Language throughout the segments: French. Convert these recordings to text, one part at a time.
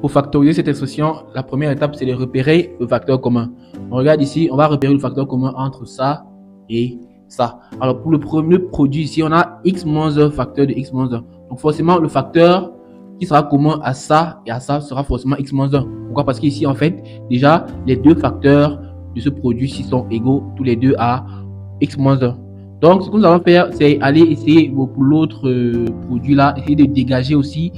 pour factoriser cette expression, la première étape, c'est de repérer le facteur commun. On regarde ici, on va repérer le facteur commun entre ça et ça. Alors, pour le premier produit ici, on a x moins 1 facteur de x moins 1. Donc, forcément, le facteur qui sera commun à ça et à ça sera forcément x moins 1. Pourquoi? Parce qu'ici, en fait, déjà, les deux facteurs de ce produit-ci sont égaux tous les deux à x moins 1. Donc, ce que nous allons faire, c'est aller essayer pour l'autre produit-là, essayer de dégager aussi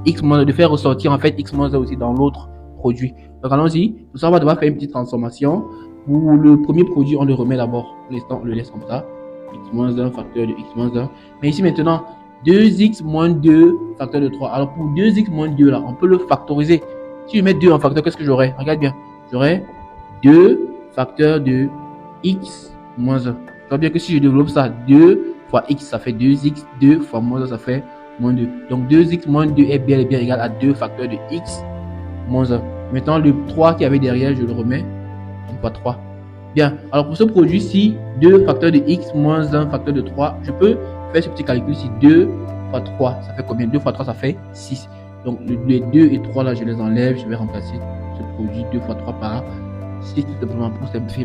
x moins 1, de faire ressortir en fait x moins 1 aussi dans l'autre produit. Donc, allons-y. Pour ça, on va devoir faire une petite transformation. Pour le premier produit, on le remet d'abord. Pour l'instant, on le laisse comme ça. X moins 1 facteur de x moins 1. Mais ici, maintenant, 2x moins 2 facteur de 3. Alors, pour 2x moins 2, là, on peut le factoriser. Si je mets 2 en facteur, qu'est-ce que j'aurai? Regarde bien. J'aurai 2 facteur de x moins 1. Je vois bien que si je développe ça, 2 fois x, ça fait 2x. 2 fois moins 1, ça fait moins 2. Donc, 2x moins 2 est bien et bien égal à 2 facteurs de x moins 1. Maintenant, le 3 qui avait derrière, je le remets. 1 fois 3. Bien. Alors, pour ce produit-ci, 2 facteurs de x moins 1 facteur de 3, je peux faire ce petit calcul ici. 2 fois 3, ça fait combien? 2 fois 3, ça fait 6. Donc, les 2 et 3, là, je les enlève. Je vais remplacer ce produit 2 fois 3 par 6, tout simplement pour simplifier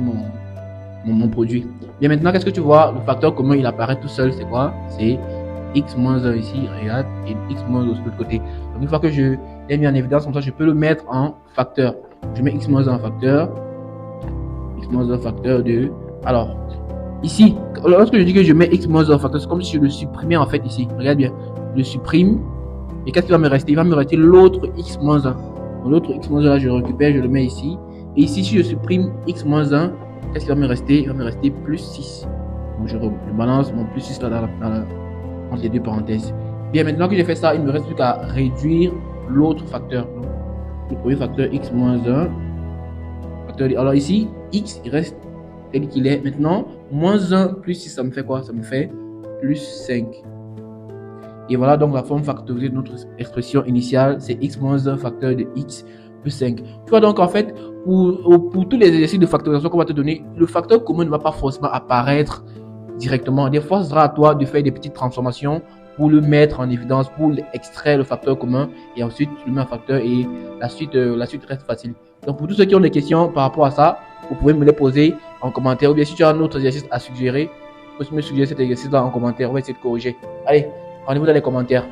mon produit. Bien, maintenant, qu'est-ce que tu vois? Le facteur commun, il apparaît tout seul. C'est quoi? C'est x moins 1 ici, regarde, et x moins 1 de l'autre côté. Donc, une fois que je l'ai mis en évidence, comme ça, je peux le mettre en facteur. Je mets x moins 1 en facteur. X moins 1 facteur de... Alors, ici, lorsque je dis que je mets x moins 1 en facteur, c'est comme si je le supprimais en fait ici. Regarde bien. Je le supprime. Et qu'est-ce qui va me rester? Il va me rester l'autre x moins 1. L'autre x moins 1 là, je le récupère, je le mets ici. Et ici, si je supprime x moins 1, qu'est-ce qui va me rester? Il va me rester plus 6. Donc, je balance mon plus 6 là entre les deux parenthèses. Bien, maintenant que j'ai fait ça, il ne me reste plus qu'à réduire l'autre facteur. Donc, le premier facteur x moins 1. Alors ici, x, il reste tel qu'il est. Maintenant, moins 1 plus 6, ça me fait quoi? Ça me fait plus 5. Et voilà donc la forme factorisée de notre expression initiale. C'est x moins 1 facteur de x plus 5. Tu vois donc en fait, pour tous les exercices de factorisation qu'on va te donner, le facteur commun ne va pas forcément apparaître directement. Des fois, ce sera à toi de faire des petites transformations pour le mettre en évidence, pour extraire le facteur commun et ensuite tu le mets en facteur et la suite reste facile. Donc pour tous ceux qui ont des questions par rapport à ça, vous pouvez me les poser en commentaire ou bien si tu as un autre exercice à suggérer, tu peux me suggérer cet exercice là en commentaire, on va essayer de corriger. Allez, rendez-vous dans les commentaires.